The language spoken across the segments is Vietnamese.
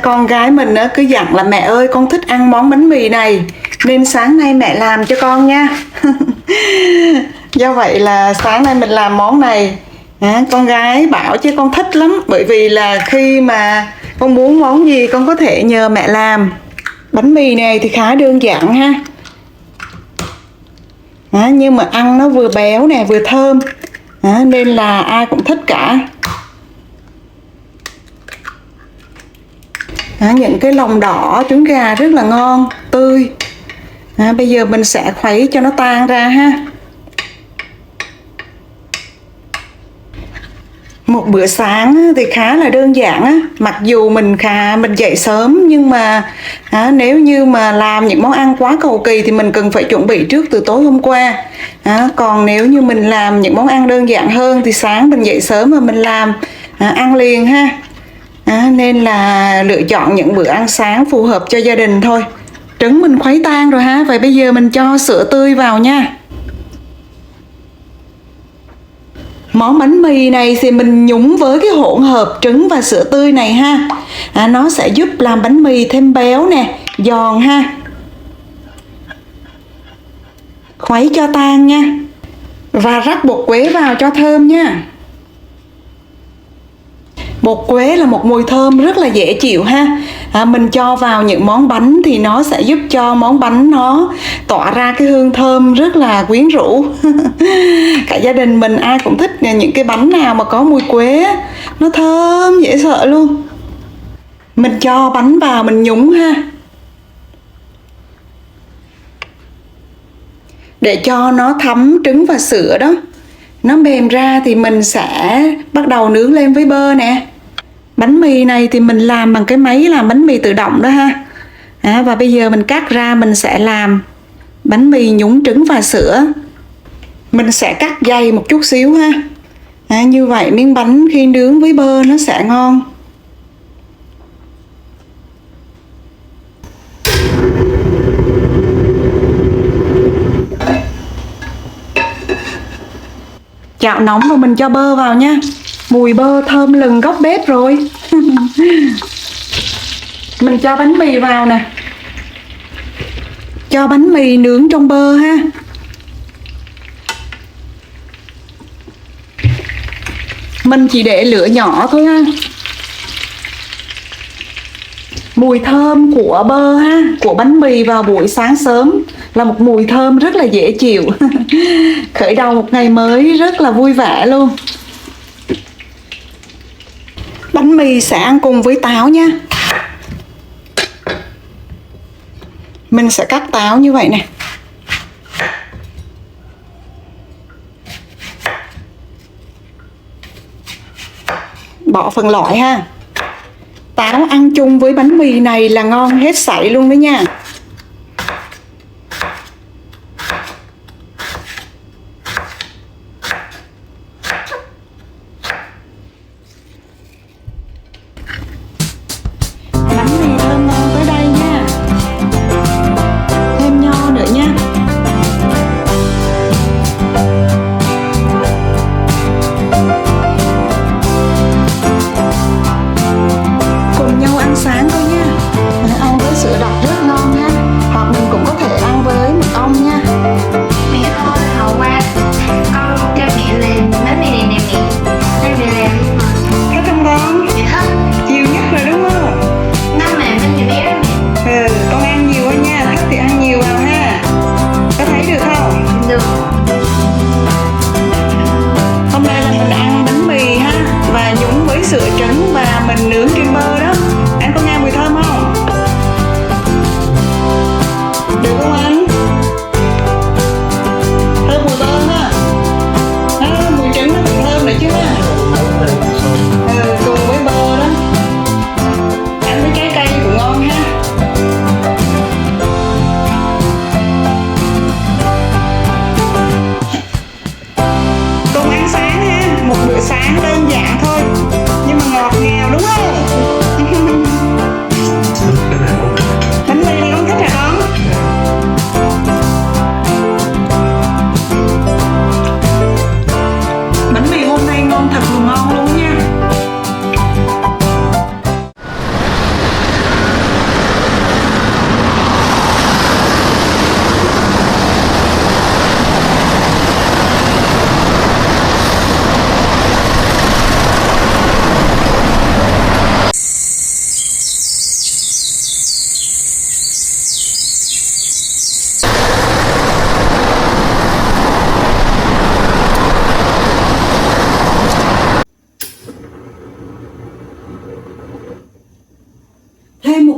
Con gái mình cứ dặn là mẹ ơi con thích ăn món bánh mì này nên sáng nay mẹ làm cho con nha. Do vậy là sáng nay mình làm món này. Con gái bảo chứ con thích lắm, bởi vì là khi mà con muốn món gì con có thể nhờ mẹ làm. Bánh mì này thì khá đơn giản ha. Nhưng mà ăn nó vừa béo nè vừa thơm, nên là ai cũng thích cả. Những cái lòng đỏ trứng gà rất là ngon, tươi. Bây giờ mình sẽ khuấy cho nó tan ra ha. Một bữa sáng thì khá là đơn giản á. Mặc dù mình dậy sớm, nhưng mà nếu như mà làm những món ăn quá cầu kỳ thì mình cần phải chuẩn bị trước từ tối hôm qua. Còn nếu như mình làm những món ăn đơn giản hơn thì sáng mình dậy sớm mà mình làm ăn liền ha. Nên là lựa chọn những bữa ăn sáng phù hợp cho gia đình thôi. Trứng mình khuấy tan rồi ha. Vậy bây giờ mình cho sữa tươi vào nha. Món bánh mì này thì mình nhúng với cái hỗn hợp trứng và sữa tươi này ha. Nó sẽ giúp làm bánh mì thêm béo nè, giòn ha. Khuấy cho tan nha. Và rắc bột quế vào cho thơm nha. Bột quế là một mùi thơm rất là dễ chịu ha. Mình cho vào những món bánh thì nó sẽ giúp cho món bánh nó tỏa ra cái hương thơm rất là quyến rũ. Cả gia đình mình ai cũng thích những cái bánh nào mà có mùi quế, nó thơm dễ sợ luôn. Mình cho bánh vào mình nhúng ha. Để cho nó thấm trứng và sữa đó, nó mềm ra thì mình sẽ bắt đầu nướng lên với bơ nè. Bánh mì này thì mình làm bằng cái máy làm bánh mì tự động đó ha. Và bây giờ mình cắt ra mình sẽ làm bánh mì nhúng trứng và sữa. Mình sẽ cắt dày một chút xíu ha. Như vậy miếng bánh khi nướng với bơ nó sẽ ngon. Chảo nóng rồi mình cho bơ vào nha. Mùi bơ thơm lừng góc bếp rồi. Mình cho bánh mì vào nè. Cho bánh mì nướng trong bơ ha. Mình chỉ để lửa nhỏ thôi ha. Mùi thơm của bơ ha, của bánh mì vào buổi sáng sớm là một mùi thơm rất là dễ chịu. Khởi đầu một ngày mới rất là vui vẻ luôn. Bánh mì sẽ ăn cùng với táo nha. Mình sẽ cắt táo như vậy nè. Bỏ phần lõi ha. Táo ăn chung với bánh mì này là ngon hết sảy luôn đấy nha. Bánh mì thơm ngon tới đây nha. Thêm nho nữa nha. Cùng nhau ăn sáng thôi nha. Ăn với sữa đặc rất ngon nha.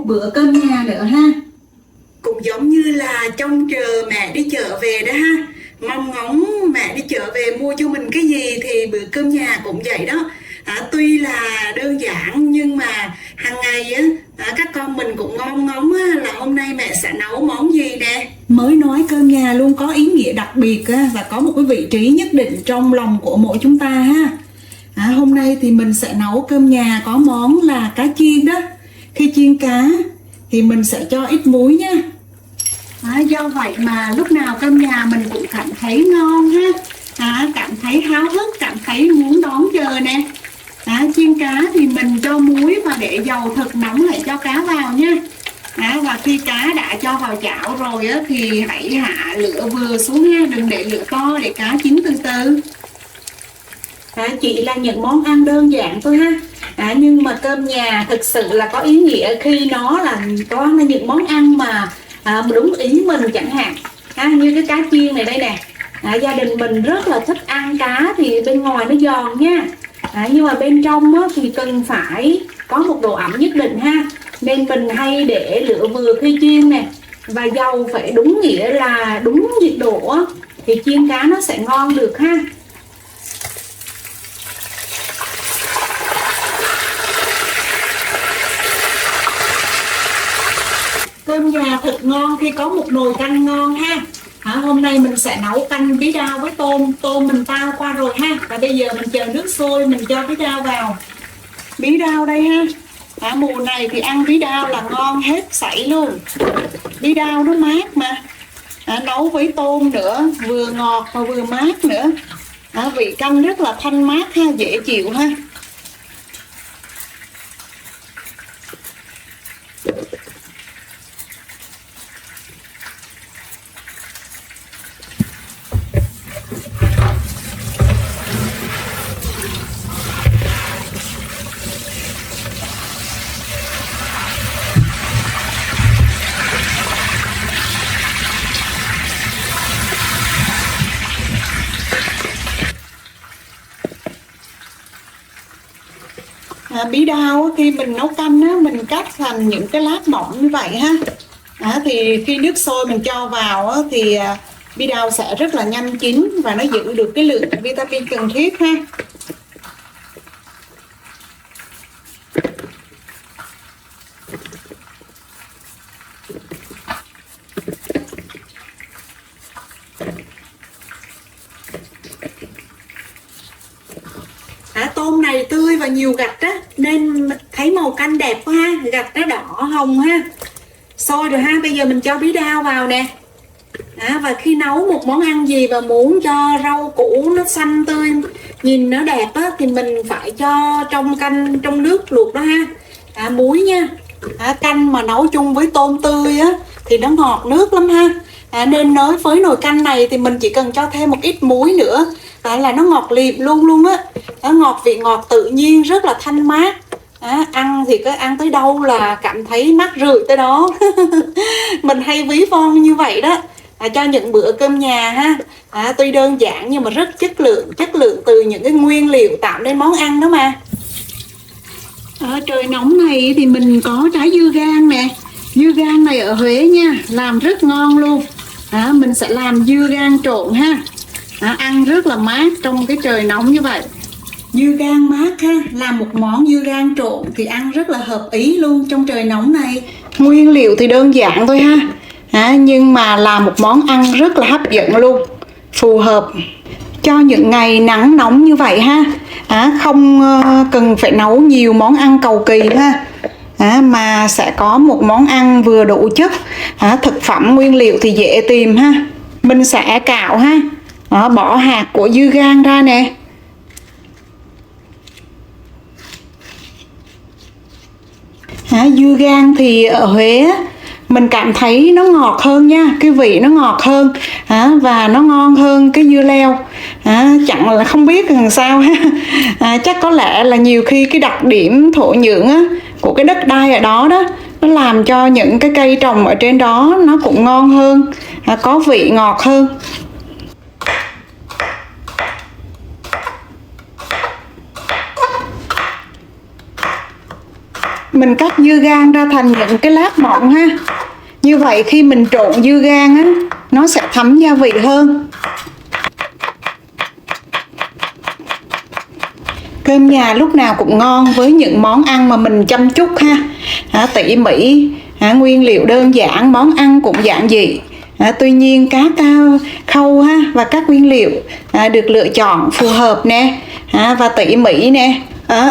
bữa cơm nhà nữa ha. Cũng giống như là trông chờ mẹ đi chợ về đó ha, mong ngóng mẹ đi chợ về mua cho mình cái gì thì bữa cơm nhà cũng vậy đó. Tuy là đơn giản nhưng mà hàng ngày á, các con mình cũng mong ngóng á, là hôm nay mẹ sẽ nấu món gì nè. Mới nói cơm nhà luôn có ý nghĩa đặc biệt á, và có một cái vị trí nhất định trong lòng của mỗi chúng ta ha. Hôm nay thì mình sẽ nấu cơm nhà có món là cá chiên đó. Khi chiên cá thì mình sẽ cho ít muối nha. Do vậy mà lúc nào cơm nhà mình cũng cảm thấy ngon ha, cảm thấy háo hức, cảm thấy muốn đón chờ nè. Chiên cá thì mình cho muối và để dầu thật nóng lại cho cá vào nha. Và khi cá đã cho vào chảo rồi á, thì hãy hạ lửa vừa xuống ha, đừng để lửa to để cá chín từ từ. Chỉ là những món ăn đơn giản thôi ha, nhưng mà cơm nhà thực sự là có ý nghĩa khi nó là có những món ăn mà đúng ý mình chẳng hạn. Như cái cá chiên này đây nè, gia đình mình rất là thích ăn cá thì bên ngoài nó giòn nha, nhưng mà bên trong á, thì cần phải có một độ ẩm nhất định ha, nên mình hay để lửa vừa khi chiên nè, và dầu phải đúng nghĩa là đúng nhiệt độ á, thì chiên cá nó sẽ ngon được ha. Cơm nhà thật ngon khi có một nồi canh ngon ha. Hôm nay mình sẽ nấu canh bí đao với tôm. Tôm mình tao qua rồi ha. Và bây giờ mình chờ nước sôi, mình cho bí đao vào. Bí đao đây ha. Mùa này thì ăn bí đao là ngon hết sảy luôn. Bí đao nó mát mà. Nấu với tôm nữa, vừa ngọt và vừa mát nữa. Vị canh rất là thanh mát ha, dễ chịu ha. Bí đao khi mình nấu canh á, mình cắt thành những cái lát mỏng như vậy ha. Thì khi nước sôi mình cho vào á, thì bí đao sẽ rất là nhanh chín và nó giữ được cái lượng vitamin cần thiết ha. Tôm này tươi và nhiều gạch á, nên thấy màu canh đẹp quá ha, gạch nó đỏ hồng ha. Sôi rồi ha, bây giờ mình cho bí đao vào nè. Và khi nấu một món ăn gì và muốn cho rau củ nó xanh tươi, nhìn nó đẹp á, thì mình phải cho trong canh, trong nước luộc đó ha. Muối nha. Canh mà nấu chung với tôm tươi á thì nó ngọt nước lắm ha. Nên nói với nồi canh này thì mình chỉ cần cho thêm một ít muối nữa là nó ngọt liệm luôn luôn á. Ngọt, vị ngọt tự nhiên, rất là thanh mát. Ăn thì cứ ăn tới đâu là cảm thấy mát rượi tới đó. Mình hay ví von như vậy đó. Cho những bữa cơm nhà ha. Tuy đơn giản nhưng mà rất chất lượng từ những cái nguyên liệu tạo nên món ăn đó mà. Trời nóng này thì mình có trái dưa gang nè. Dưa gang này ở Huế nha, làm rất ngon luôn. Mình sẽ làm dưa gang trộn ha. Ăn rất là mát trong cái trời nóng như vậy. Dưa gang mát ha, làm một món dưa gang trộn thì ăn rất là hợp ý luôn trong trời nóng này. Nguyên liệu thì đơn giản thôi ha, nhưng mà làm một món ăn rất là hấp dẫn luôn, phù hợp cho những ngày nắng nóng như vậy ha. Không cần phải nấu nhiều món ăn cầu kỳ ha, mà sẽ có một món ăn vừa đủ chất. Thực phẩm nguyên liệu thì dễ tìm ha. Mình sẽ cạo ha, bỏ hạt của dưa gang ra nè. Dưa gang thì ở Huế mình cảm thấy nó ngọt hơn nha, cái vị nó ngọt hơn và nó ngon hơn cái dưa leo. Chẳng là không biết làm sao ha. Chắc có lẽ là nhiều khi cái đặc điểm thổ nhưỡng của cái đất đai ở đó nó làm cho những cái cây trồng ở trên đó nó cũng ngon hơn, có vị ngọt hơn. Mình cắt dưa gang ra thành những cái lát mỏng ha. Như vậy khi mình trộn dưa gang á, nó sẽ thấm gia vị hơn. Cơm nhà lúc nào cũng ngon với những món ăn mà mình chăm chút ha, tỉ mỉ, nguyên liệu đơn giản, món ăn cũng giản dị. Tuy nhiên các khâu và các nguyên liệu được lựa chọn phù hợp nè, và tỉ mỉ nè,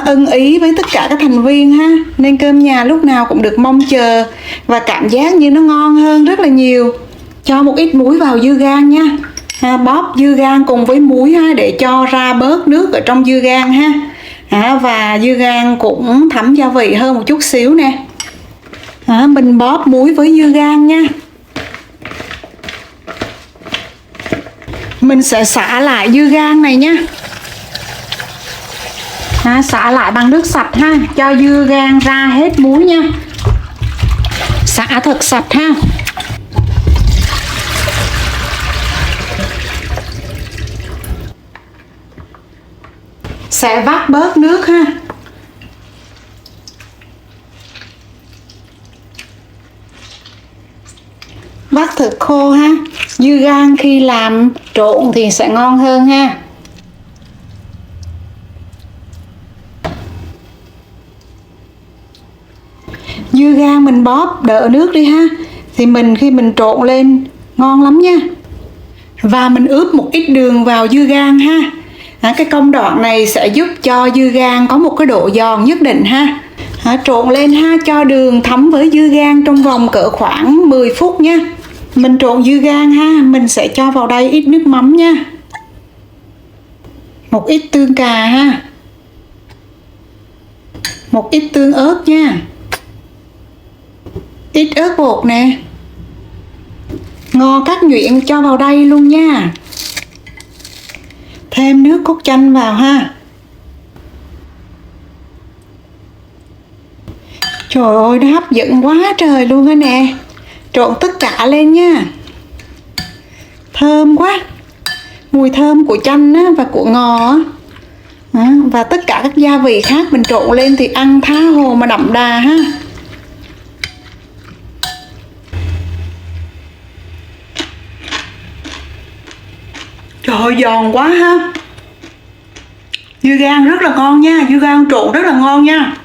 ưng ý với tất cả các thành viên ha, nên cơm nhà lúc nào cũng được mong chờ và cảm giác như nó ngon hơn rất là nhiều. Cho một ít muối vào dưa gang nha, bóp dưa gang cùng với muối ha, để cho ra bớt nước ở trong dưa gang ha, và dưa gang cũng thấm gia vị hơn một chút xíu nè. Mình bóp muối với dưa gang nha. Mình sẽ xả lại dưa gang này nha, xả lại bằng nước sạch ha, cho dưa gang ra hết muối nha, xả thật sạch ha. Sẽ vắt bớt nước ha. Vắt thật khô ha, dưa gang khi làm trộn thì sẽ ngon hơn ha. Dưa gang mình bóp đỡ nước đi ha, thì khi mình trộn lên ngon lắm nha. Và mình ướp một ít đường vào dưa gang ha. Cái công đoạn này sẽ giúp cho dưa gang có một cái độ giòn nhất định ha. Trộn lên ha, cho đường thấm với dưa gang trong vòng cỡ khoảng 10 phút nha. Mình trộn dưa gang ha, mình sẽ cho vào đây ít nước mắm nha, một ít tương cà ha, một ít tương ớt nha, ít ớt bột nè, ngò cắt nhuyễn cho vào đây luôn nha. Thêm nước cốt chanh vào ha. Trời ơi, nó hấp dẫn quá trời luôn á nè. Trộn tất cả lên nha. Thơm quá. Mùi thơm của chanh và của ngò và tất cả các gia vị khác mình trộn lên thì ăn tha hồ mà đậm đà ha. Trời ơi, giòn quá ha. Dưa gang rất là ngon nha, dưa gang trộn rất là ngon nha.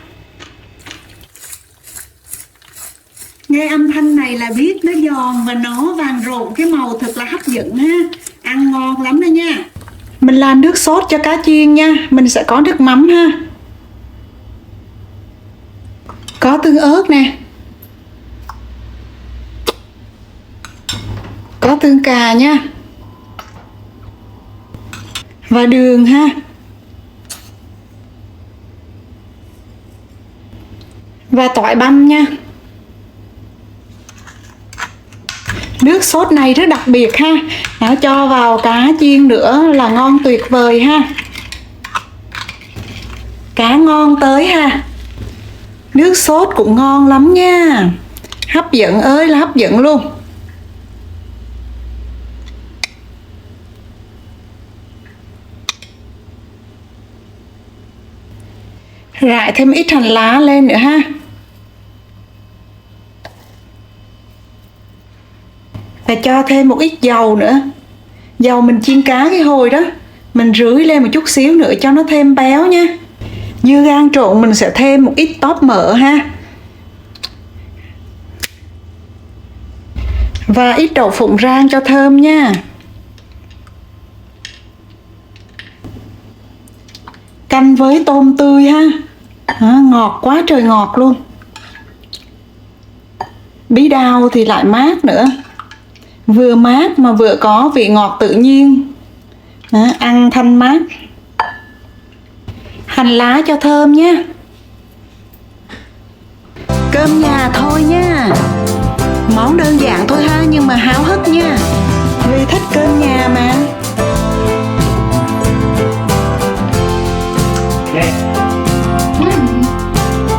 Nghe âm thanh này là biết nó giòn và nó vàng rộn, cái màu thật là hấp dẫn ha. Ăn ngon lắm đó nha. Mình làm nước sốt cho cá chiên nha. Mình sẽ có nước mắm ha, có tương ớt nè, có tương cà nha, và đường ha. Và tỏi băm nha. Nước sốt này rất đặc biệt ha. Nó cho vào cá chiên nữa là ngon tuyệt vời ha. Cá ngon tới ha. Nước sốt cũng ngon lắm nha. Hấp dẫn ơi là hấp dẫn luôn. Rải thêm ít hành lá lên nữa ha. Và cho thêm một ít dầu nữa. Dầu mình chiên cá cái hồi đó, mình rưới lên một chút xíu nữa cho nó thêm béo nha. Dưa gang trộn mình sẽ thêm một ít tóp mỡ ha. Và ít đậu phụng rang cho thơm nha. Canh với tôm tươi ha. Ngọt quá trời ngọt luôn. Bí đao thì lại mát nữa. Vừa mát mà vừa có vị ngọt tự nhiên. Ăn thanh mát. Hành lá cho thơm nhé. Cơm nhà thôi nha. Món đơn giản thôi ha, nhưng mà háo hức nha. Vì thích cơm nhà mà.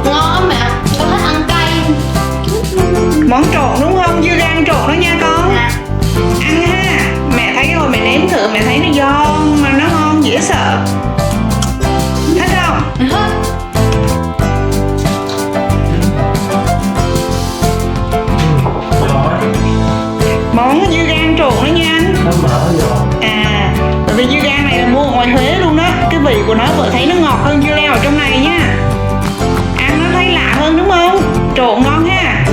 Ngon mẹ, con thích ăn cay. Món trộn đúng không? Dưa gang trộn đó nha con. Ăn ha. Mẹ thấy rồi, mẹ nếm thử, mẹ thấy nó giòn mà nó ngon dễ sợ. Thích không? vị của nó vợ thấy nó ngọt hơn dưa leo ở trong này nha. Ăn nó thấy lạ hơn đúng không? Trộn ngon ha.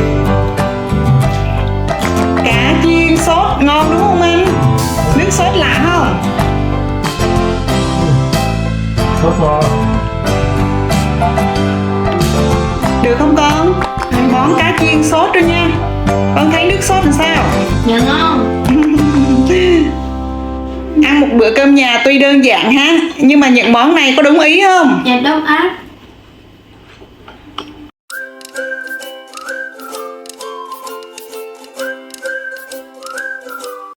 Cá chiên sốt ngon đúng không anh? Nước sốt lạ không? Sốt ngon. Được không con? Món cá chiên sốt đó nha. Con thấy nước sốt làm sao? Dạ ngon. Ăn một bữa cơm nhà tuy đơn giản ha, nhưng mà những món này có đúng ý không? Dạ đúng ác.